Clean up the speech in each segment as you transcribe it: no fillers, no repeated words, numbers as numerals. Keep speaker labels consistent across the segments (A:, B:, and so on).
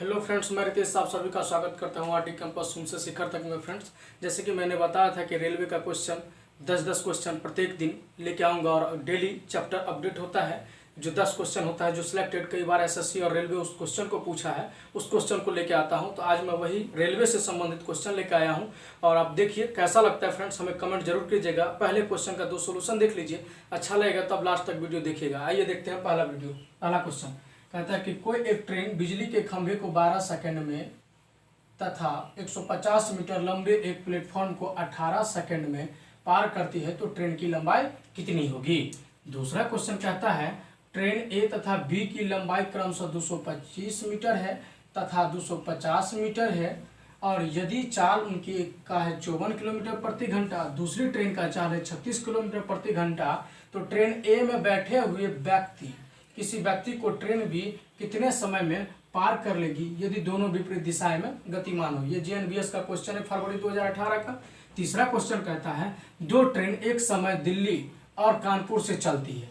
A: Hello friends, मैं रितेश आप सभी का स्वागत करता हूँ आरटी कैंपस उनसे शिखर तक में। फ्रेंड्स, जैसे कि मैंने बताया था कि रेलवे का क्वेश्चन 10-10 क्वेश्चन प्रत्येक दिन लेके आऊँगा और डेली चैप्टर अपडेट होता है। जो 10 क्वेश्चन होता है जो सिलेक्टेड कई बार एसएससी और रेलवे उस क्वेश्चन को पूछा है, उस क्वेश्चन को लेके आता हूँ। तो आज मैं वही रेलवे से संबंधित क्वेश्चन लेके आया हूँ और आप देखिए कैसा लगता है। फ्रेंड्स, हमें कमेंट जरूर कीजिएगा। पहले क्वेश्चन का 2 सोल्यूशन देख लीजिए, अच्छा लगेगा तब लास्ट तक वीडियो देखिएगा। आइए देखते हैं पहला क्वेश्चन। कहता है कि कोई एक ट्रेन बिजली के खंभे को 12 सेकंड में तथा 150 मीटर लंबे एक प्लेटफॉर्म को 18 सेकंड में पार करती है तो ट्रेन की लंबाई कितनी होगी। दूसरा क्वेश्चन कहता है ट्रेन ए तथा बी की लंबाई क्रमशः 225 मीटर है तथा 250 मीटर है और यदि चाल उनकी का है 54 किलोमीटर प्रति घंटा, दूसरी ट्रेन का चाल है 36 किलोमीटर प्रति घंटा, तो ट्रेन ए में बैठे हुए किसी व्यक्ति को ट्रेन बी कितने समय में पार कर लेगी यदि दोनों विपरीत दिशाएं में गतिमान हो। ये जेएनबीएस का क्वेश्चन है फरवरी 2018 का। तीसरा क्वेश्चन कहता है दो ट्रेन एक समय दिल्ली और कानपुर से चलती है।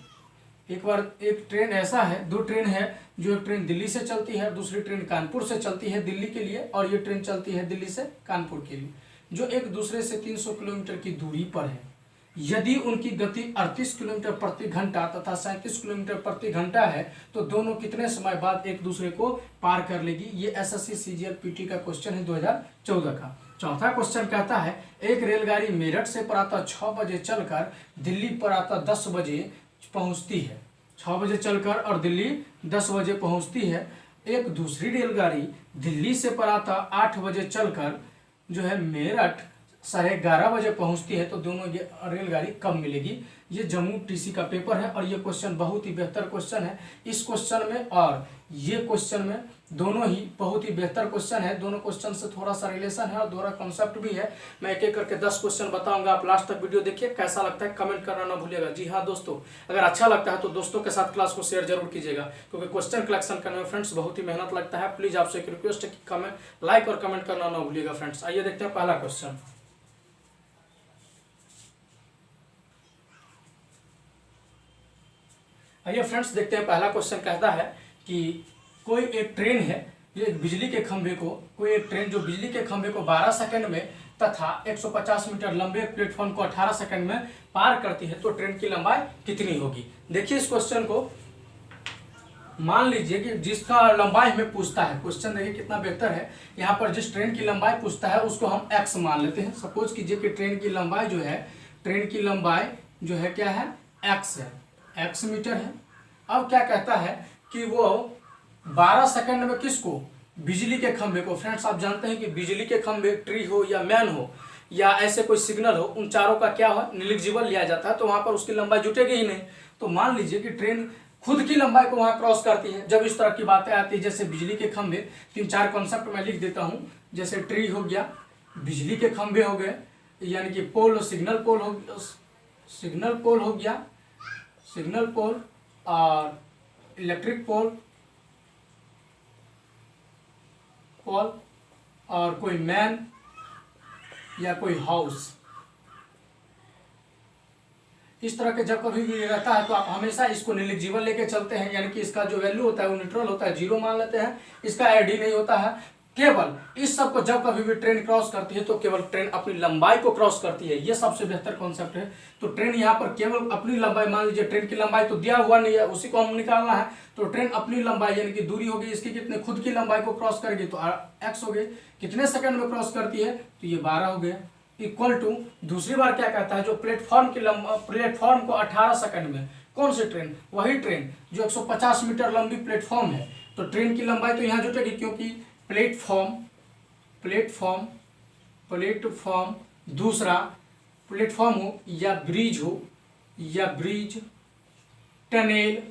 A: एक ट्रेन ऐसा है, दो ट्रेन है, जो एक ट्रेन दिल्ली से चलती है, दूसरी ट्रेन कानपुर से चलती है दिल्ली के लिए, और ये ट्रेन चलती है दिल्ली से कानपुर के लिए, जो एक दूसरे से 300 किलोमीटर की दूरी पर है। यदि उनकी गति 38 किलोमीटर प्रति घंटा तथा 37 किलोमीटर प्रति घंटा है तो दोनों कितने समय बाद एक दूसरे को पार कर लेगी। ये एसएससी सीजीएल पीटी का क्वेश्चन है 2014 का। चौथा क्वेश्चन कहता है एक रेलगाड़ी मेरठ से प्रातः 6 बजे चलकर दिल्ली प्रातः 10 बजे पहुंचती है। 6 बजे चलकर और दिल्ली 10 बजे पहुंचती है। एक दूसरी रेलगाड़ी दिल्ली से प्रातः 8 बजे चलकर जो है मेरठ 11:30 बजे पहुंचती है, तो दोनों ये रेलगाड़ी कब मिलेगी। ये जम्मू टीसी का पेपर है और ये क्वेश्चन बहुत ही बेहतर क्वेश्चन है। इस क्वेश्चन में और ये क्वेश्चन में दोनों ही बहुत ही बेहतर क्वेश्चन है। दोनों क्वेश्चन से थोड़ा सा रिलेशन है और थोड़ा कॉन्सेप्ट भी है। मैं एक एक करके 10 क्वेश्चन बताऊंगा, आप लास्ट तक वीडियो देखिए। कैसा लगता है कमेंट करना ना भूलिएगा। जी हाँ दोस्तों, अगर अच्छा लगता है तो दोस्तों के साथ क्लास को शेयर जरूर कीजिएगा, क्योंकि क्वेश्चन कलेक्शन करने में फ्रेंड्स बहुत ही मेहनत लगता है। प्लीज आपसे एक रिक्वेस्ट है कि कमेंट लाइक और कमेंट करना ना भूलिएगा। फ्रेंड्स, आइए देखते हैं पहला क्वेश्चन। आइए फ्रेंड्स देखते हैं पहला क्वेश्चन। कहता है कि कोई एक ट्रेन है जो बिजली के खंभे को 12 सेकंड में तथा 150 मीटर लंबे प्लेटफॉर्म को 18 सेकंड में पार करती है तो ट्रेन की लंबाई कितनी होगी। देखिए इस क्वेश्चन को, मान लीजिए कि जिसका लंबाई हमें पूछता है, क्वेश्चन देखिए कितना बेहतर है। यहाँ पर जिस ट्रेन की लंबाई पूछता है उसको हम x मान लेते हैं। सपोज कीजिए कि ट्रेन की लंबाई जो है क्या है, x है, x मीटर है। अब क्या कहता है कि वो 12 सेकंड में किसको, बिजली के खंभे को। फ्रेंड्स, आप जानते हैं कि बिजली के खंभे ट्री हो या मैन हो या ऐसे कोई सिग्नल हो, उन चारों का क्या हो, नेग्लिजिबल लिया जाता है, तो वहां पर उसकी लंबाई जुटेगी ही नहीं। तो मान लीजिए कि ट्रेन खुद की लंबाई को वहां क्रॉस करती है। जब इस तरह की बातें आती है, जैसे बिजली के खंभे, 3-4 कॉन्सेप्ट मैं लिख देता हूं। जैसे ट्री हो गया, बिजली के खंभे हो गए, यानी कि पोल, सिग्नल पोल हो गया, सिग्नल पोल और इलेक्ट्रिक पोल और कोई मैन या कोई हाउस। इस तरह के जब कभी भी रहता है तो आप हमेशा इसको नेग्लिजिबल लेके चलते हैं, यानी कि इसका जो वैल्यू होता है वो न्यूट्रल होता है, 0 मान लेते हैं। इसका एडी नहीं होता है। केवल इस सब को जब कभी भी ट्रेन क्रॉस करती है तो केवल ट्रेन अपनी लंबाई को क्रॉस करती है। ये सबसे बेहतर कॉन्सेप्ट है। तो ट्रेन यहाँ पर केवल अपनी लंबाई, मान लीजिए ट्रेन की लंबाई तो दिया हुआ नहीं है, उसी को हम निकालना है। तो ट्रेन अपनी लंबाई यानी कि दूरी होगी इसकी कितने, खुद की लंबाई को क्रॉस करेगी तो x हो गई। कितने सेकंड में क्रॉस करती है तो ये 12 हो गया। इक्वल टू दूसरी बार क्या कहता है, जो प्लेटफॉर्म को 18 सेकंड में, कौन सी ट्रेन, वही ट्रेन जो 150 मीटर लंबी प्लेटफॉर्म है। तो ट्रेन की लंबाई तो यहाँ जुटेगी, क्योंकि प्लेटफॉर्म दूसरा प्लेटफॉर्म हो या ब्रिज टनेल,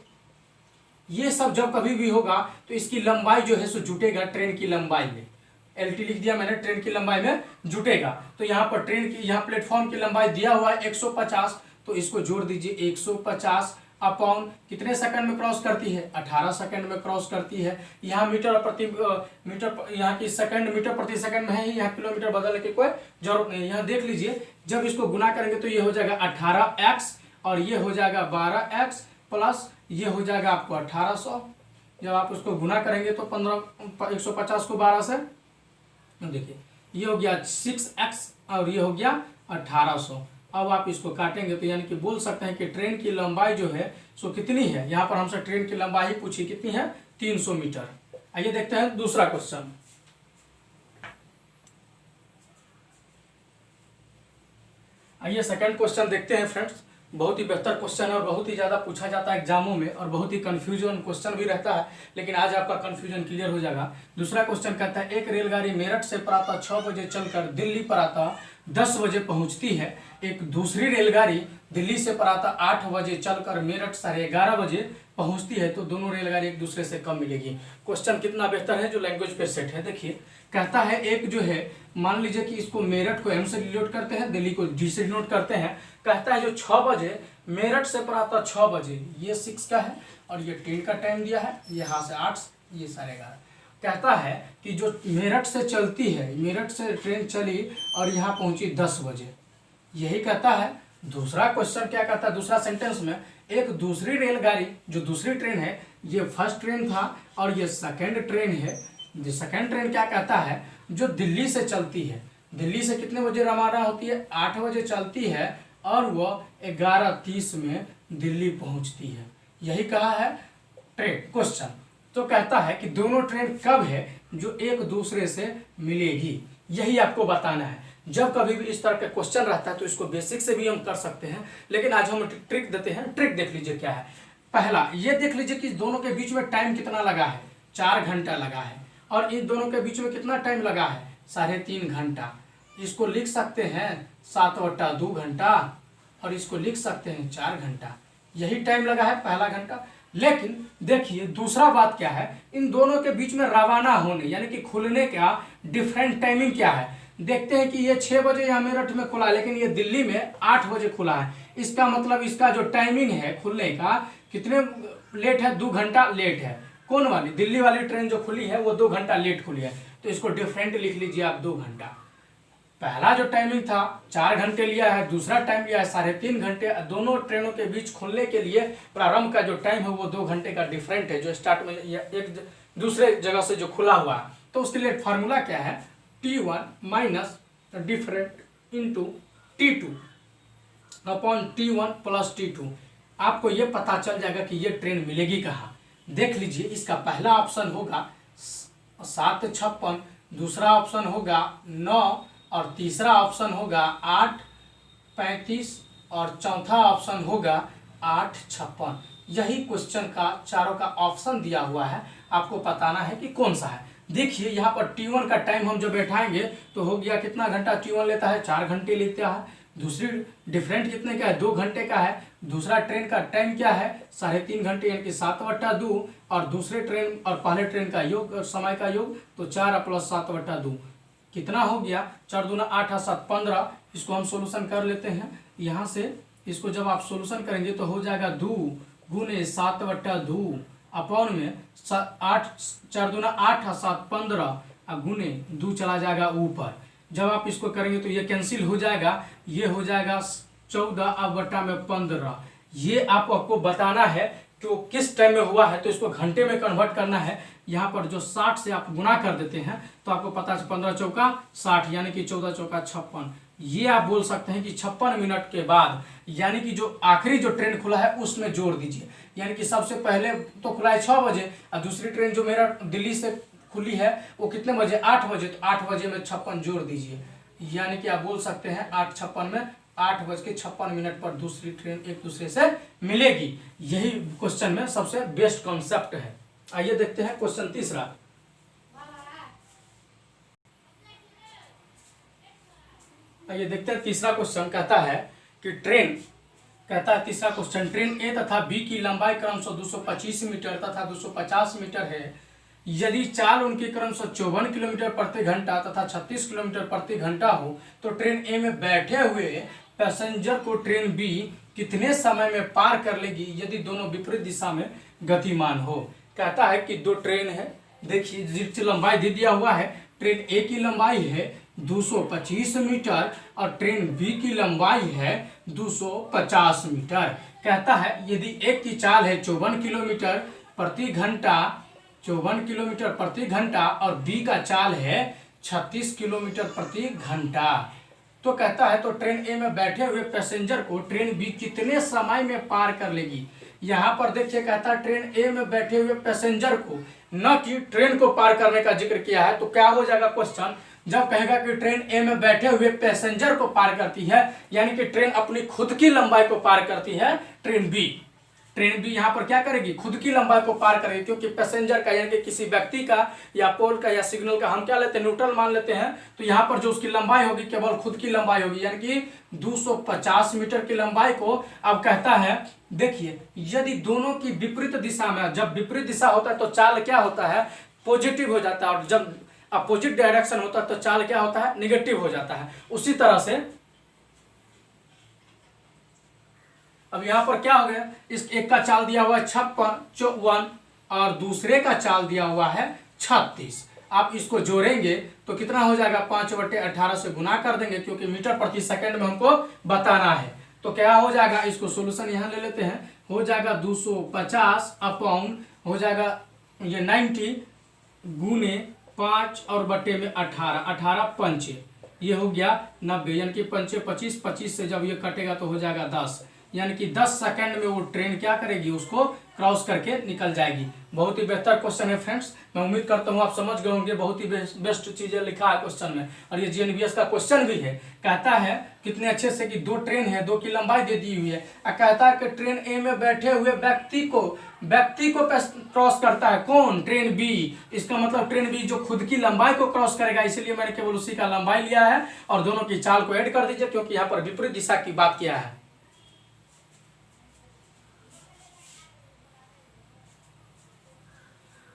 A: ये सब जब कभी भी होगा तो इसकी लंबाई जो है सो जुटेगा ट्रेन की लंबाई में। LT लिख दिया मैंने, ट्रेन की लंबाई में जुटेगा। तो यहाँ पर यहाँ प्लेटफॉर्म की लंबाई दिया हुआ है 150, तो इसको जोड़ दीजिए 150 अपॉन कितने सेकंड में क्रॉस करती है, 18 सेकंड में क्रॉस करती है। यहाँ मीटर यहाँ की सेकंड मीटर प्रति सेकंड में है, यहाँ किलोमीटर बदलने की कोई जरूरत नहीं है। यहाँ देख लीजिए, जब इसको गुना करेंगे तो ये हो जाएगा 18x और ये हो जाएगा 12x प्लस ये हो जाएगा आपको 1800 जब आप उसको गुना करेंगे तो 150 को 12 से, देखिए ये हो गया 6x और ये हो गया 1800। अब आप इसको काटेंगे तो यानी कि बोल सकते हैं कि ट्रेन की लंबाई जो है सो कितनी है। यहाँ पर हमसे ट्रेन की लंबाई पूछी, कितनी है, 300 मीटर। आइए देखते हैं दूसरा क्वेश्चन। आइए सेकंड क्वेश्चन देखते हैं फ्रेंड्स। बहुत ही बेहतर क्वेश्चन है और बहुत ही ज़्यादा पूछा जाता है एग्जामों में और बहुत ही कन्फ्यूजन क्वेश्चन भी रहता है, लेकिन आज आपका कन्फ्यूजन क्लियर हो जाएगा। दूसरा क्वेश्चन कहता है एक रेलगाड़ी मेरठ से प्रातः 6 बजे चलकर दिल्ली प्रातः 10 बजे पहुंचती है। एक दूसरी रेलगाड़ी दिल्ली से प्रातः 8 बजे चलकर मेरठ 11:30 बजे पहुंचती है, तो दोनों रेलगाड़ी एक दूसरे से कब मिलेगी। क्वेश्चन कितना बेहतर है जो लैंग्वेज पे सेट है। देखिए कहता है एक जो है, मान लीजिए कि इसको मेरठ को एम से डिनोट करते हैं, दिल्ली को डी से डिनोट करते हैं। कहता है जो 6 बजे मेरठ से प्रातः 6 बजे, ये 6 का है और ये 10 का टाइम दिया है, यहाँ से 8, ये 11:30। कहता है कि जो मेरठ से चलती है, मेरठ से ट्रेन चली और यहाँ पहुंची 10 बजे, यही कहता है। दूसरा क्वेश्चन क्या कहता है, दूसरा सेंटेंस में एक दूसरी रेलगाड़ी, जो दूसरी ट्रेन है, ये फर्स्ट ट्रेन था और ये सेकेंड ट्रेन है। जो सेकेंड ट्रेन क्या कहता है, जो दिल्ली से चलती है, दिल्ली से कितने बजे रवाना होती है, 8 बजे चलती है और वह 11:30 में दिल्ली पहुंचती है। यही कहा है ट्रेन क्वेश्चन। तो कहता है कि दोनों ट्रेन कब है जो एक दूसरे से मिलेगी, यही आपको बताना है। जब कभी भी इस तरह का क्वेश्चन रहता है तो इसको बेसिक से भी हम कर सकते हैं, लेकिन आज हम ट्रिक देते हैं। ट्रिक देख लीजिए क्या है। पहला ये देख लीजिए कि दोनों के बीच में टाइम कितना लगा है, 4 घंटा लगा है, और इन दोनों के बीच में कितना टाइम लगा है, 3.5 घंटा। इसको लिख सकते हैं 7/2 घंटा और इसको लिख सकते हैं 4 घंटा। यही टाइम लगा है पहला घंटा। लेकिन देखिए दूसरा बात क्या है, इन दोनों के बीच में रवाना होने यानी कि खुलने का डिफरेंट टाइमिंग क्या है। देखते हैं कि ये 6 बजे यहाँ मेरठ में खुला है, लेकिन ये दिल्ली में 8 बजे खुला है। इसका मतलब इसका जो टाइमिंग है खुलने का, कितने लेट है, 2 घंटा लेट है। कौन वाली, दिल्ली वाली ट्रेन जो खुली है वो 2 घंटा लेट खुली है, तो इसको डिफरेंट लिख लीजिए आप 2 घंटा। पहला जो टाइमिंग था 4 घंटे लिया है, दूसरा टाइम लिया है 3.5 घंटे। दोनों ट्रेनों के बीच खुलने के लिए प्रारंभ का जो टाइम है वो 2 घंटे का डिफरेंट है, जो स्टार्ट में एक दूसरे जगह से जो खुला हुआ है। तो उसके लिए फार्मूला क्या है, T1 minus different into T2 upon T1 plus T2। आपको ये पता चल जाएगा कि ये ट्रेन मिलेगी कहाँ। देख लीजिए इसका पहला ऑप्शन होगा 7:56, दूसरा ऑप्शन होगा 9 और तीसरा ऑप्शन होगा 8:35 और चौथा ऑप्शन होगा 8:56। यही क्वेश्चन का चारों का ऑप्शन दिया हुआ है, आपको बताना है कि कौन सा है। देखिए यहाँ पर T1 का टाइम हम जब बैठाएंगे तो हो गया कितना घंटा T1 लेता है, 4 घंटे लेता है। दूसरी डिफरेंट कितने का है, 2 घंटे का है। दूसरा ट्रेन का टाइम क्या है, 3.5 घंटे यानी कि 7/2, और दूसरे ट्रेन और पहले ट्रेन का योग, समय का योग, तो 4 + 7/2 कितना हो गया, 4 दूना 8 और 7 15। इसको हम सोल्यूशन कर लेते हैं यहाँ से। इसको जब आप सोल्यूशन करेंगे तो हो जाएगा 2 × 7/2 अपॉन में 8, 4 दूना 8 और 7 15 गुने 2 चला जाएगा ऊपर। जब आप इसको करेंगे तो ये कैंसिल हो जाएगा, ये हो जाएगा 14/15। ये आपको बताना है कि वो किस टाइम में हुआ है, तो इसको घंटे में कन्वर्ट करना है। यहाँ पर जो 60 से आप गुना कर देते हैं तो आपको पता है 15 चौका 60 यानी कि 14 चौका 56। ये आप बोल सकते हैं कि 56 मिनट के बाद यानी कि जो आखिरी जो ट्रेन खुला है उसमें जोड़ दीजिए। यानी कि सबसे पहले तो खुला है 6 बजे और दूसरी ट्रेन जो मेरा दिल्ली से खुली है वो कितने बजे, 8 बजे, तो 8 बजे में 56 जोड़ दीजिए। यानी कि आप बोल सकते हैं 8:56 में 8:56 पर दूसरी ट्रेन एक दूसरे से मिलेगी। यही क्वेश्चन में सबसे बेस्ट कॉन्सेप्ट है। आइए देखते हैं क्वेश्चन तीसरा। आइए देखते हैं तीसरा क्वेश्चन। कहता है कि ट्रेन, कहता है तीसरा क्वेश्चन, ट्रेन ए तथा बी की लंबाई क्रमशः 225 मीटर तथा 250 मीटर है। यदि चाल उनकी क्रमशः 54 किलोमीटर प्रति घंटा तथा 36 किलोमीटर प्रति घंटा हो, तो ट्रेन ए में बैठे हुए पैसेंजर को ट्रेन बी कितने समय में पार कर लेगी यदि दोनों विपरीत दिशा में गतिमान हो। कहता है कि 2 ट्रेन है, देखिए जिसकी लंबाई दे दिया हुआ है। ट्रेन ए की लंबाई है 225 मीटर और ट्रेन बी की लंबाई है 250 मीटर। कहता है यदि एक की चाल है 54 किलोमीटर प्रति घंटा 54 किलोमीटर प्रति घंटा और बी का चाल है 36 किलोमीटर प्रति घंटा। तो कहता है तो ट्रेन ए में बैठे हुए पैसेंजर को ट्रेन बी कितने समय में पार कर लेगी। यहाँ पर देखिए कहता है ट्रेन ए में बैठे हुए पैसेंजर को, न कि ट्रेन को पार करने का जिक्र किया है। तो क्या हो जाएगा क्वेश्चन, जब कहेगा कि ट्रेन ए में बैठे हुए पैसेंजर को पार करती है, यानी कि ट्रेन अपनी खुद की लंबाई को पार करती है। ट्रेन बी यहाँ पर क्या करेगी, खुद की लंबाई को पार करेगी, क्योंकि पैसेंजर का यानी कि किसी व्यक्ति का या पोल का या सिग्नल का हम क्या लेते हैं, न्यूट्रल मान लेते हैं। तो यहाँ पर जो उसकी लंबाई होगी केवल खुद की लंबाई होगी, यानी कि 250 मीटर की लंबाई को। अब कहता है देखिए यदि दोनों की विपरीत दिशा में, जब विपरीत दिशा होता है तो चाल क्या होता है, पॉजिटिव हो जाता है, और जब अपोजिट डायरेक्शन होता है तो चाल क्या होता है, निगेटिव हो जाता है। उसी तरह से अब यहां पर क्या हो गया, इस एक का चाल दिया हुआ है 56, और दूसरे का चाल दिया हुआ है 36। आप इसको जोड़ेंगे तो कितना हो जाएगा, 5/18 से गुना कर देंगे, क्योंकि मीटर प्रति सेकंड में हमको बताना है। तो क्या हो जाएगा, इसको सोल्यूशन यहां ले लेते हैं, हो जाएगा 250 अपॉन हो जाएगा ये 90 गुने 5 और बटे में 18 पंचे, ये हो गया 90, यानी कि पंचे 25, 25 से जब ये कटेगा तो हो जाएगा 10, यानी कि 10 सेकंड में वो ट्रेन क्या करेगी, उसको क्रॉस करके निकल जाएगी। बहुत ही बेहतर क्वेश्चन है फ्रेंड्स, मैं उम्मीद करता हूँ आप समझ गए होंगे। बहुत ही बेस्ट चीजें लिखा है क्वेश्चन में, और ये जीएनबीएस का क्वेश्चन भी है। कहता है कितने अच्छे से कि दो ट्रेन है, दो की लंबाई दे दी हुई है, कहता है कि ट्रेन ए में बैठे हुए व्यक्ति को क्रॉस करता है कौन, ट्रेन बी। इसका मतलब ट्रेन बी जो खुद की लंबाई को क्रॉस करेगा, इसलिए मैंने केवल उसी का लंबाई लिया है, और दोनों की चाल को ऐड कर दीजिए, क्योंकि यहाँ पर विपरीत दिशा की बात किया है।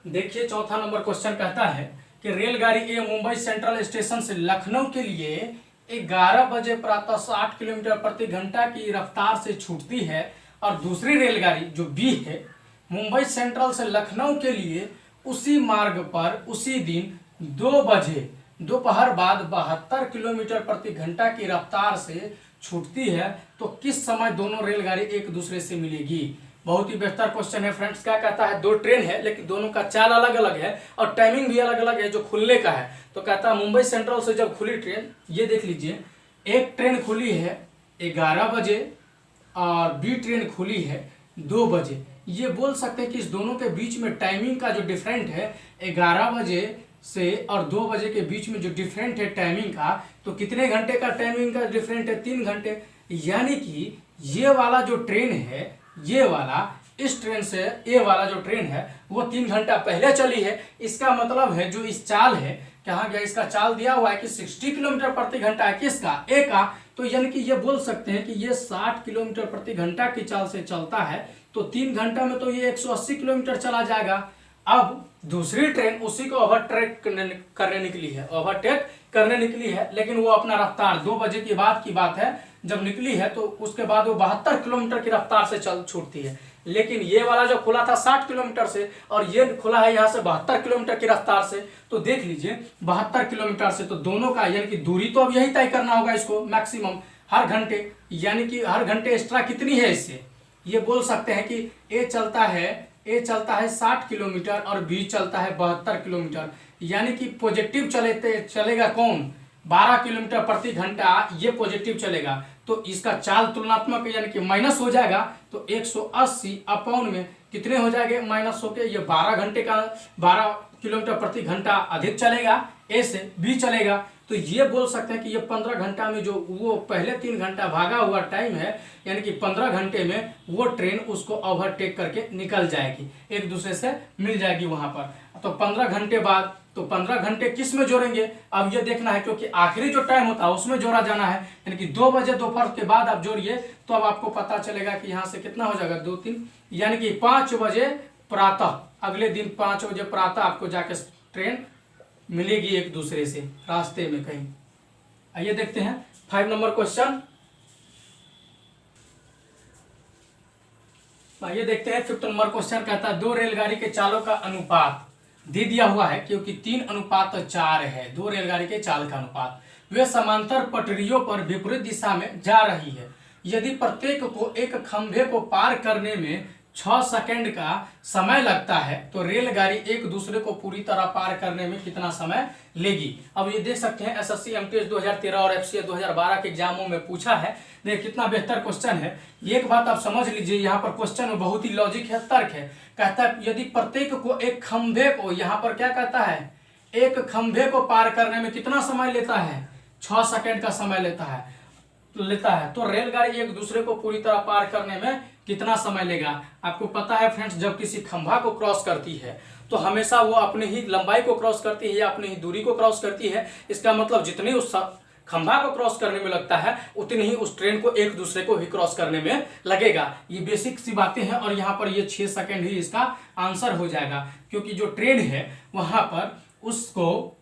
A: देखिए चौथा नंबर क्वेश्चन कहता है कि रेलगाड़ी ए मुंबई सेंट्रल स्टेशन से लखनऊ के लिए 11 बजे प्रातः 60 किलोमीटर प्रति घंटा की रफ्तार से छूटती है, और दूसरी रेलगाड़ी जो बी है मुंबई सेंट्रल से लखनऊ के लिए उसी मार्ग पर उसी दिन 2 बजे दोपहर बाद 72 किलोमीटर प्रति घंटा की रफ्तार से छूटती है। तो किस समय दोनों रेलगाड़ी एक दूसरे से मिलेगी। बहुत ही बेहतर क्वेश्चन है फ्रेंड्स। क्या कहता है, दो ट्रेन है लेकिन दोनों का चाल अलग अलग है और टाइमिंग भी अलग अलग है जो खुलने का है। तो कहता है मुंबई सेंट्रल से जब खुली ट्रेन, ये देख लीजिए, एक ट्रेन खुली है 11 बजे और बी ट्रेन खुली है 2 बजे। ये बोल सकते हैं कि इस दोनों के बीच में टाइमिंग का जो डिफरेंट है 11 बजे से और 2 बजे के बीच में जो डिफरेंट है टाइमिंग का, तो कितने घंटे का टाइमिंग का डिफरेंट है, 3 घंटे। यानी कि ये वाला जो ट्रेन है, ये वाला इस ट्रेन से ए वाला जो ट्रेन है वो 3 घंटा पहले चली है। इसका मतलब है जो इस चाल है, कहाँ गया, इसका चाल दिया हुआ है कि 60 किलोमीटर प्रति घंटा है, किसका, ए का। तो यानी कि ये बोल सकते हैं कि ये 60 किलोमीटर प्रति घंटा की चाल से चलता है, तो 3 घंटा में तो ये 180 किलोमीटर चला जाएगा। अब दूसरी ट्रेन उसी को ओवरटेक करने निकली है, लेकिन वो अपना रफ्तार 2 बजे के बाद की बात है जब निकली है, तो उसके बाद वो 72 किलोमीटर की रफ्तार से चल छूटती है। लेकिन ये वाला जो खुला था 60 किलोमीटर से और ये खुला है यहाँ से 72 किलोमीटर की रफ्तार से। तो देख लीजिए 72 किलोमीटर से, तो दोनों का यानी कि दूरी तो अब यही तय करना होगा इसको मैक्सिमम हर घंटे, यानी कि हर घंटे एक्स्ट्रा कितनी है इससे। ये बोल सकते हैं कि ए चलता है 60 किलोमीटर और बी चलता है 72 किलोमीटर, यानी कि पॉजिटिव चलेगा कौन, 12 किलोमीटर प्रति घंटा ये पॉजिटिव चलेगा। तो इसका चाल तुलनात्मक यानी कि माइनस हो जाएगा, तो 180 अपॉन में कितने हो जाएंगे माइनस होके, ये 12 किलोमीटर प्रति घंटा अधिक चलेगा, ए से बी चलेगा। तो ये बोल सकते हैं कि ये 15 घंटा में जो वो पहले 3 घंटा भागा हुआ टाइम है, यानी कि 15 घंटे में वो ट्रेन उसको ओवरटेक करके निकल जाएगी, एक दूसरे से मिल जाएगी वहां पर। तो 15 घंटे बाद, तो 15 घंटे किस में जोड़ेंगे, अब ये देखना है, क्योंकि आखिरी जो टाइम होता है उसमें जोड़ा जाना है, यानी कि 2 बजे दोपहर के बाद आप जोड़िए तो अब आपको पता चलेगा कि यहाँ से कितना हो जाएगा, 2 3, यानी कि 5 बजे प्रातः, अगले दिन 5 बजे प्रातः आपको जाके ट्रेन मिलेगी एक दूसरे से रास्ते में कहीं। आइए देखते हैं 5 नंबर क्वेश्चन। आइए देखते हैं 5 नंबर क्वेश्चन। कहता है 2 रेलगाड़ी के चालों का अनुपात दे दिया हुआ है, क्योंकि 3:4 है 2 रेलगाड़ी के चाल का अनुपात। वे समांतर पटरियों पर विपरीत दिशा में जा रही है। यदि प्रत्येक को एक खंभे को पार करने में 6 सेकंड का समय लगता है तो रेलगाड़ी एक दूसरे को पूरी तरह पार करने में कितना समय लेगी। अब ये देख सकते हैं एसएससी एमटीएस 2013 और एफसीए 2012 के एग्जामों में पूछा है। देखिए कितना बेहतर क्वेश्चन है। एक बात आप समझ लीजिए, यहाँ पर क्वेश्चन में बहुत ही लॉजिक है, तर्क है। कहता है यदि प्रत्येक को एक खंभे को, यहाँ पर क्या कहता है, एक खंभे को पार करने में कितना समय लेता है, 6 सेकंड का समय लेता है तो रेलगाड़ी एक दूसरे को पूरी तरह पार करने में कितना समय लेगा। आपको पता है फ्रेंड्स, जब किसी खंभा को क्रॉस करती है तो हमेशा वो अपनी ही लंबाई को क्रॉस करती है या अपनी ही दूरी को क्रॉस करती है। इसका मतलब जितनी उस खंभा को क्रॉस करने में लगता है उतनी ही उस ट्रेन को एक दूसरे को भी क्रॉस करने में लगेगा। ये बेसिक सी बातें हैं और यहाँ पर ये 6 सेकंड ही इसका आंसर हो जाएगा, क्योंकि जो ट्रेन है वहां पर उसको,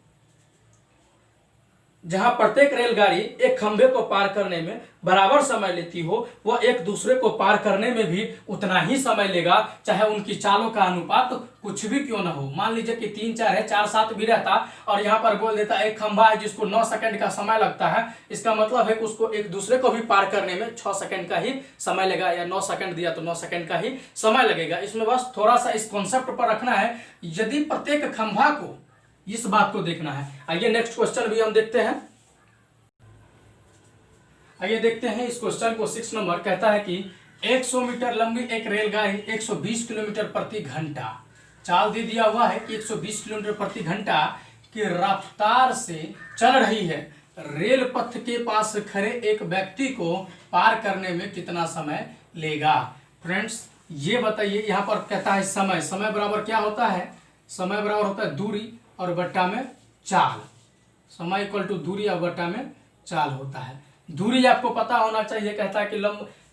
A: जहां प्रत्येक रेलगाड़ी एक खंभे को पार करने में बराबर समय लेती हो, वह एक दूसरे को पार करने में भी उतना ही समय लेगा, चाहे उनकी चालों का अनुपात कुछ भी क्यों ना हो। मान लीजिए कि 3-4 है, 4-7 भी रहता और यहाँ पर बोल देता एक खंभा है जिसको 9 सेकंड का समय लगता है, इसका मतलब है कि उसको एक दूसरे को भी पार करने में 6 सेकंड का ही समय लगेगा, या 9 सेकंड दिया तो 9 सेकंड का ही समय लगेगा। इसमें बस थोड़ा सा इस कॉन्सेप्ट पर रखना है, यदि प्रत्येक खंभा को, इस बात को देखना है। आइए नेक्स्ट क्वेश्चन भी हम देखते हैं। आइए देखते हैं इस क्वेश्चन को। 6 नंबर कहता है कि 100 मीटर लंबी एक रेलगाड़ी 120 किलोमीटर प्रति घंटा, चाल दे दिया हुआ है कि 120 किलोमीटर प्रति घंटा की रफ्तार से चल रही है। रेल पथ के पास खड़े एक व्यक्ति को पार करने में कितना समय लेगा। फ्रेंड्स ये बताइए, यहाँ पर कहता है समय बराबर क्या होता है, समय बराबर होता है दूरी और बट्टा में चाल। समय इक्वल टू दूरी और बट्टा में चाल होता है। दूरी आपको पता होना चाहिए। कहता है कि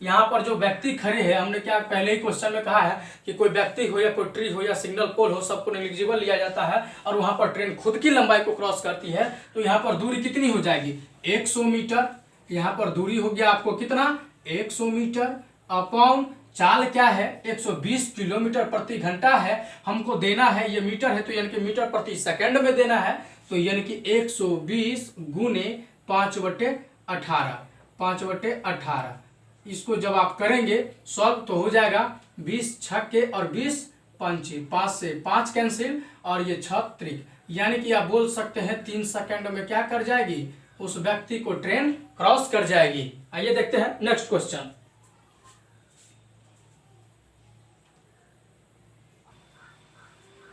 A: यहाँ पर जो व्यक्ति खड़े हैं, हमने क्या पहले ही क्वेश्चन में कहा है कि कोई व्यक्ति हो या कोई ट्री हो या सिग्नल पोल हो, सबको नेग्लिजिबल लिया जाता है और वहां पर ट्रेन खुद की लंबाई को क्रॉस करती है, तो यहाँ पर दूरी कितनी हो जाएगी, 100 मीटर। यहाँ पर दूरी हो गया आपको कितना, 100 मीटर अपॉन चाल क्या है, 120 किलोमीटर प्रति घंटा है। हमको देना है, ये मीटर है तो यानी कि मीटर प्रति सेकंड में देना है, तो यानी कि 120 गुने 5/18, 5/18। इसको जब आप करेंगे सॉल्व तो हो जाएगा 20 छक्के और 20 पंचे, 5 से 5 कैंसिल और ये 6 त्रिक, यानी कि आप बोल सकते हैं 3 सेकंड में क्या कर जाएगी, उस व्यक्ति को ट्रेन क्रॉस कर जाएगी। आइए देखते हैं नेक्स्ट क्वेश्चन।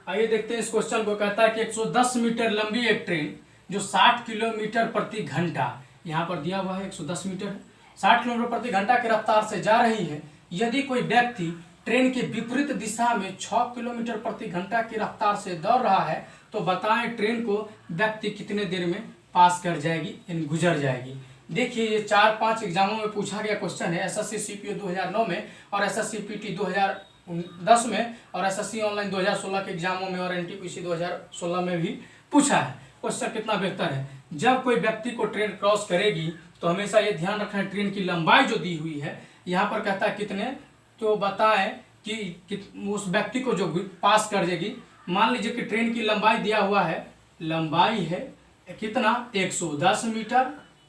A: आइए देखते हैं इस क्वेश्चन को। कहता है कि 110 मीटर लंबी एक ट्रेन जो 60 किलोमीटर प्रति घंटा, यहाँ पर दिया हुआ है 110 मीटर, 60 किलोमीटर प्रति घंटा की रफ्तार से जा रही है। यदि कोई व्यक्ति ट्रेन के विपरीत दिशा में 6 किलोमीटर प्रति घंटा की रफ्तार से दौड़ रहा है तो बताएं ट्रेन को व्यक्ति कितने देर में पास कर जाएगी, यानी गुजर जाएगी। देखिए ये 4-5 एग्जामों में पूछा गया क्वेश्चन है, एसएससी सीपीओ 2009 में और एसएससी पीटी 2010 में और एसएससी ऑनलाइन 2016 के एग्जामों में और एनटीपीसी 2016 में भी पूछा है। क्वेश्चन कितना बेहतर है, जब कोई व्यक्ति को ट्रेन क्रॉस करेगी तो हमेशा ये ध्यान रखना है ट्रेन की लंबाई जो दी हुई है, यहाँ पर कहता है कितने, तो बताएं कि उस व्यक्ति को जो पास कर देगी। मान लीजिए कि ट्रेन की लंबाई दिया हुआ है, लंबाई है कितना, 110 मीटर,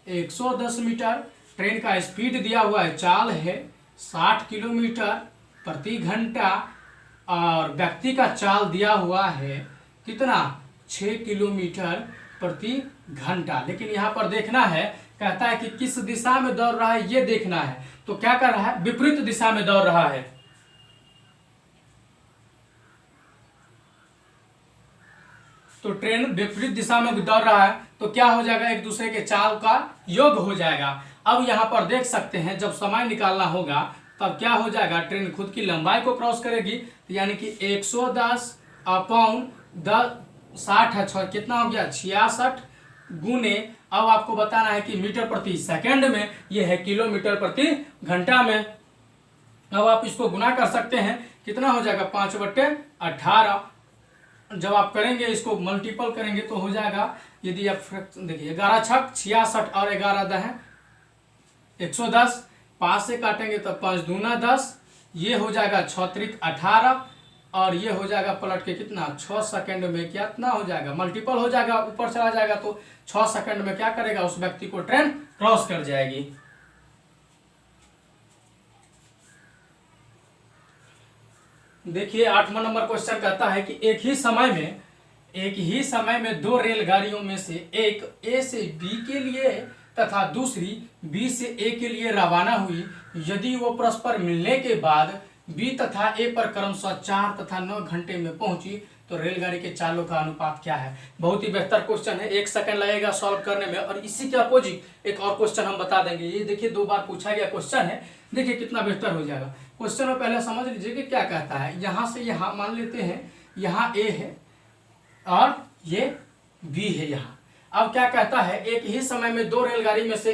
A: 110 मीटर। ट्रेन का स्पीड दिया हुआ है, चाल है 60 किलोमीटर प्रति घंटा और व्यक्ति का चाल दिया हुआ है कितना, 6 किलोमीटर प्रति घंटा। लेकिन यहाँ पर देखना है, कहता है कि किस दिशा में दौड़ रहा है ये देखना है, तो क्या कर रहा है, विपरीत दिशा में दौड़ रहा है। तो ट्रेन विपरीत दिशा में दौड़ रहा है तो क्या हो जाएगा, एक दूसरे के चाल का योग हो जाएगा। अब यहाँ पर देख सकते हैं जब समय निकालना होगा तब क्या हो जाएगा, ट्रेन खुद की लंबाई को क्रॉस करेगी, तो यानी कि 110 अपॉन 60 है, 6 कितना हो गया, 66 गुने, अब आपको बताना है कि मीटर प्रति सेकंड में, यह है किलोमीटर प्रति घंटा में। अब आप इसको गुना कर सकते हैं, कितना हो जाएगा, 5/18। जब आप करेंगे इसको मल्टीपल करेंगे तो हो जाएगा, यदि आप देखिए 11 छक 66 और 11 दह 110, 5 से काटेंगे तो 5 दूना 10, ये हो जाएगा 6 त्रिक 18 और ये हो जाएगा पलट के कितना, 6 सेकंड में कितना हो जाएगा, मल्टीपल हो जाएगा, ऊपर चला जाएगा तो 6 सेकंड में क्या करेगा, उस व्यक्ति को ट्रेन क्रॉस कर जाएगी। देखिए 8वां नंबर क्वेश्चन कहता है कि एक ही समय में दो रेलगाड़ियों में से एक ए से बी के लिए तथा दूसरी बी से ए के लिए रवाना हुई। यदि वो परस्पर मिलने के बाद बी तथा ए पर क्रमशः 4 तथा 9 घंटे में पहुंची तो रेलगाड़ी के चालों का अनुपात क्या है। बहुत ही बेहतर क्वेश्चन है, 1 सेकंड लगेगा सॉल्व करने में। और इसी के अपोजिट एक और क्वेश्चन हम बता देंगे। ये देखिए 2 बार पूछा गया क्वेश्चन है, देखिए कितना बेहतर हो जाएगा। क्वेश्चन में पहले समझ लीजिए कि क्या कहता है। यहाँ से यहाँ मान लेते हैं, यहाँ ए है और ये बी है यहाँ। अब क्या कहता है, एक ही समय में दो रेलगाड़ी में से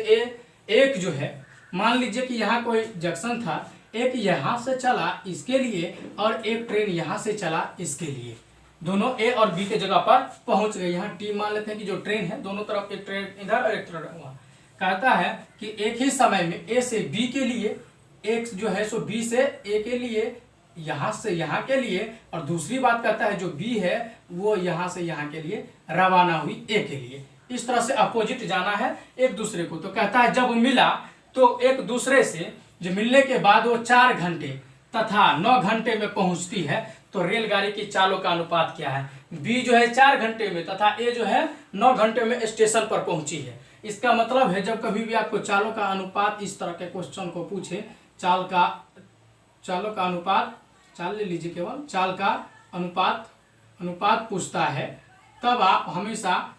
A: एक जो है, मान लीजिए कि यहाँ कोई जंक्शन था, एक यहाँ से चला इसके लिए और एक ट्रेन यहाँ से चला इसके लिए। दोनों ए और बी के जगह पर पहुंच गए। यहाँ टी मान लेते हैं कि जो ट्रेन है, दोनों तरफ एक ट्रेन इधर और एक ट्रेन वहाँ। कहता है कि एक ही समय में ए से बी के लिए, एक जो है सो बी से ए के लिए, यहाँ से यहाँ के लिए, और दूसरी बात कहता है जो बी है वो यहाँ से यहाँ के लिए रवाना हुई ए के लिए। इस तरह से अपोजिट जाना है एक दूसरे को। तो कहता है जब मिला तो एक दूसरे से जो मिलने के बाद वो 4 घंटे तथा 9 घंटे में पहुंचती है तो रेलगाड़ी की चालों का अनुपात क्या है। बी जो है 4 घंटे में तथा ए जो है 9 घंटे में स्टेशन पर पहुंची है। इसका मतलब है जब कभी भी आपको चालों का अनुपात इस तरह के क्वेश्चन को पूछे, चालों का अनुपात, चाल ले लीजिए केवल, चाल का अनुपात पूछता है, तब आप हमेशा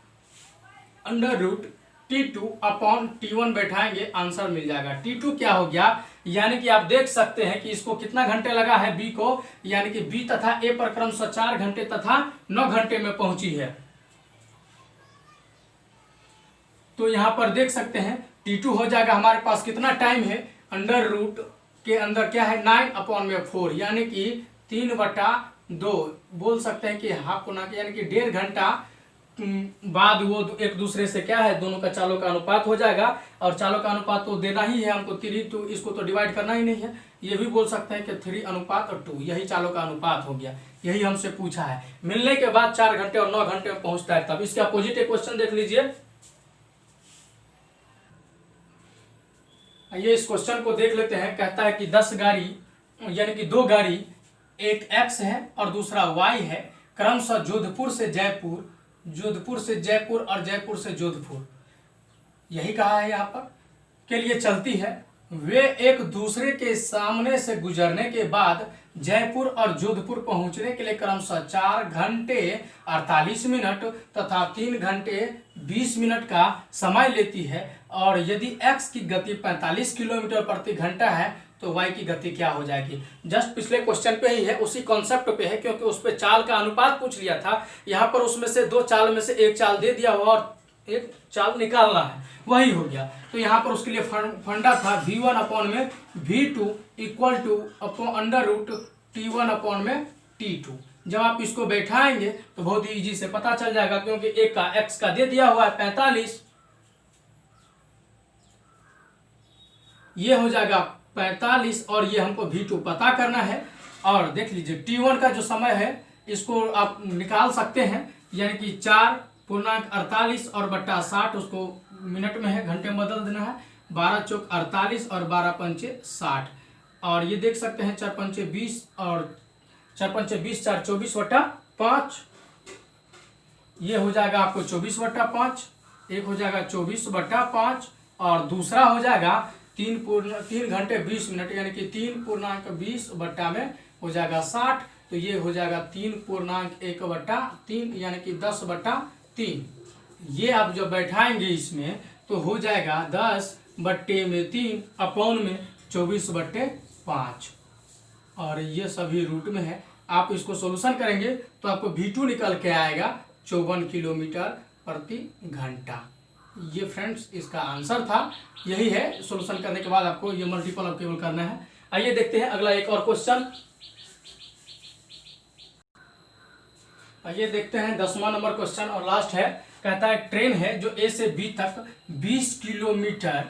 A: √T2/T1 बैठाएंगे, आंसर मिल जाएगा। T2 क्या हो गया, यानी कि आप देख सकते हैं कि इसको कितना घंटे लगा है बी को, यानी कि बी तथा ए पर क्रमशः 4 घंटे तथा 9 घंटे में पहुंची है। तो यहां पर देख सकते हैं T2 हो जाएगा हमारे पास कितना टाइम है, √ के अंदर क्या है 9/4, यानी कि 3/2 बोल सकते हैं कि हाफ को ना, यानी कि 1.5 घंटा बाद वो एक दूसरे से क्या है, दोनों का चालों का अनुपात हो जाएगा। और चालों का अनुपात तो देना ही है हमको 3, तो इसको तो डिवाइड करना ही नहीं है। ये भी बोल सकते हैं कि 3:2, यही चालों का अनुपात हो गया। यही हमसे पूछा है। मिलने के बाद 4 घंटे और 9 घंटे में पहुंचता है तब। इसके अपोजिट एक क्वेश्चन देख लीजिए। ये इस क्वेश्चन को देख लेते हैं। कहता है कि 10 गाड़ी, यानी कि 2 गाड़ी, एक X है और दूसरा Y है, क्रमशः जोधपुर से जयपुर और जयपुर से जोधपुर, यही कहा है यहाँ पर, के लिए चलती है। वे एक दूसरे के सामने से गुजरने के बाद जयपुर और जोधपुर पहुंचने के लिए क्रमशः 4 घंटे 48 मिनट तथा 3 घंटे 20 मिनट का समय लेती है। और यदि x की गति 45 किलोमीटर प्रति घंटा है तो y की गति क्या हो जाएगी। जस्ट पिछले क्वेश्चन पे ही है, उसी कॉन्सेप्ट पे है, क्योंकि उस पर चाल का अनुपात पूछ लिया था। यहाँ पर उसमें से 2 चाल में से एक चाल दे दिया हुआ और एक चाल निकालना है, वही हो गया। तो यहाँ पर उसके लिए फंडा था V1/V2 = √T1/T2। जब आप इसको बैठाएंगे तो बहुत ही ईजी से पता चल जाएगा, क्योंकि एक का x का दे दिया हुआ है 45, ये हो जाएगा 45 और ये हमको V2 पता करना है। और देख लीजिए T1 का जो समय है इसको आप निकाल सकते हैं, यानी कि 4.48 और बट्टा 60, उसको मिनट में है, घंटे में बदल देना है। 12 चौक 48 और 12 पंचे 60। और ये देख सकते हैं 4 पंचे 20 और 4 पंचे 20, 4 24/5, ये हो जाएगा आपको 24/5। एक हो जाएगा 24/5 और दूसरा हो जाएगा 3 घंटे 20 मिनट, यानी कि 3.20 बट्टा में हो जाएगा 60। तो ये हो जाएगा 3.1/3, यानी कि 10/3। ये आप जब बैठाएंगे इसमें तो हो जाएगा 10/3 अपॉन में 24/5। और ये सभी रूट में है। आप इसको सोल्यूशन करेंगे तो आपको V2 निकल के आएगा 54 किलोमीटर प्रति घंटा। ये फ्रेंड्स इसका आंसर था। यही है, सॉल्यूशन करने के बाद आपको ये मल्टीपल अब केवल करना है। आइए देखते हैं अगला एक और क्वेश्चन। आइए देखते हैं 10वां नंबर क्वेश्चन और लास्ट है। कहता है ट्रेन है जो A से B तक 20 किलोमीटर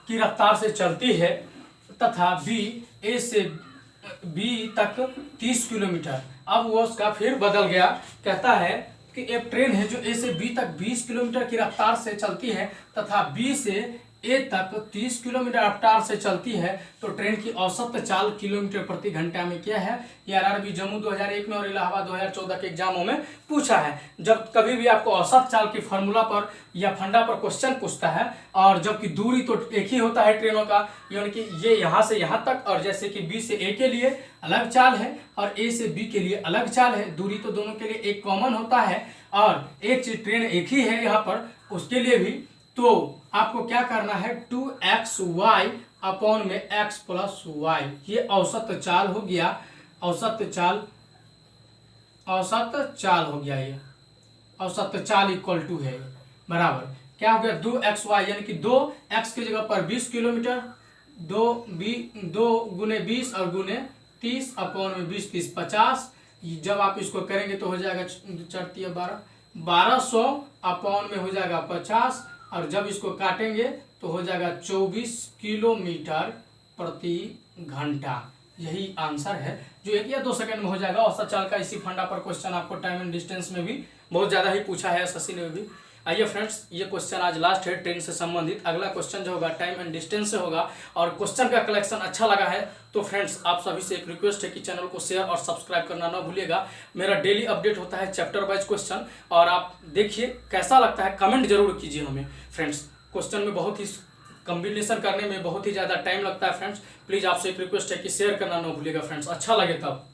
A: की रफ्तार से चलती है तथा A से B तक 30 किलोमीटर। अब वो उसका फिर बदल गया। कहता है कि एक ट्रेन है जो A से B तक 20 किलोमीटर की रफ्तार से चलती है तथा B से ए तक 30 किलोमीटर रफ्तार से चलती है तो ट्रेन की औसत चाल किलोमीटर प्रति घंटा में क्या है। ये आरआरबी जम्मू 2001 में और इलाहाबाद 2014 के एग्जामों में पूछा है। जब कभी भी आपको औसत चाल की फार्मूला पर या फंडा पर क्वेश्चन पूछता है और जबकि दूरी तो एक ही होता है ट्रेनों का, यानी कि ये यहाँ से यहाँ तक, और जैसे कि बी से ए के लिए अलग चाल है और ए से बी के लिए अलग चाल है, दूरी तो दोनों के लिए एक कॉमन होता है और एक चीज ट्रेन एक ही है यहाँ पर उसके लिए भी, तो आपको क्या करना है 2xy अपॉन में x प्लस y, ये औसत चाल हो गया। औसत चाल हो गया, ये औसत चाल इक्वल टू है बराबर क्या हो गया 2xy, यानी कि 2x की जगह पर 20 किलोमीटर, 2 गुने 20 और गुने 30 अपॉन में 20 30 50। जब आप इसको करेंगे तो हो जाएगा 1200 अपॉन में हो जाएगा 50, और जब इसको काटेंगे तो हो जाएगा 24 किलोमीटर प्रति घंटा। यही आंसर है जो 1 या 2 सेकंड में हो जाएगा। औसत चाल का इसी फंडा पर क्वेश्चन आपको टाइम एंड डिस्टेंस में भी बहुत ज़्यादा ही पूछा है, एसएससी ने भी। आइए फ्रेंड्स, ये क्वेश्चन आज लास्ट है ट्रेन से संबंधित। अगला क्वेश्चन जो होगा टाइम एंड डिस्टेंस से होगा, और क्वेश्चन का कलेक्शन अच्छा लगा है तो फ्रेंड्स आप सभी से एक रिक्वेस्ट है कि चैनल को शेयर और सब्सक्राइब करना ना भूलिएगा। मेरा डेली अपडेट होता है चैप्टर वाइज क्वेश्चन, और आप देखिए कैसा लगता है, कमेंट जरूर कीजिए हमें फ्रेंड्स। क्वेश्चन में बहुत ही कॉम्बिनेशन करने में बहुत ही ज़्यादा टाइम लगता है फ्रेंड्स। प्लीज़ आपसे एक रिक्वेस्ट है कि शेयर करना ना भूलिएगा फ्रेंड्स, अच्छा लगे तब।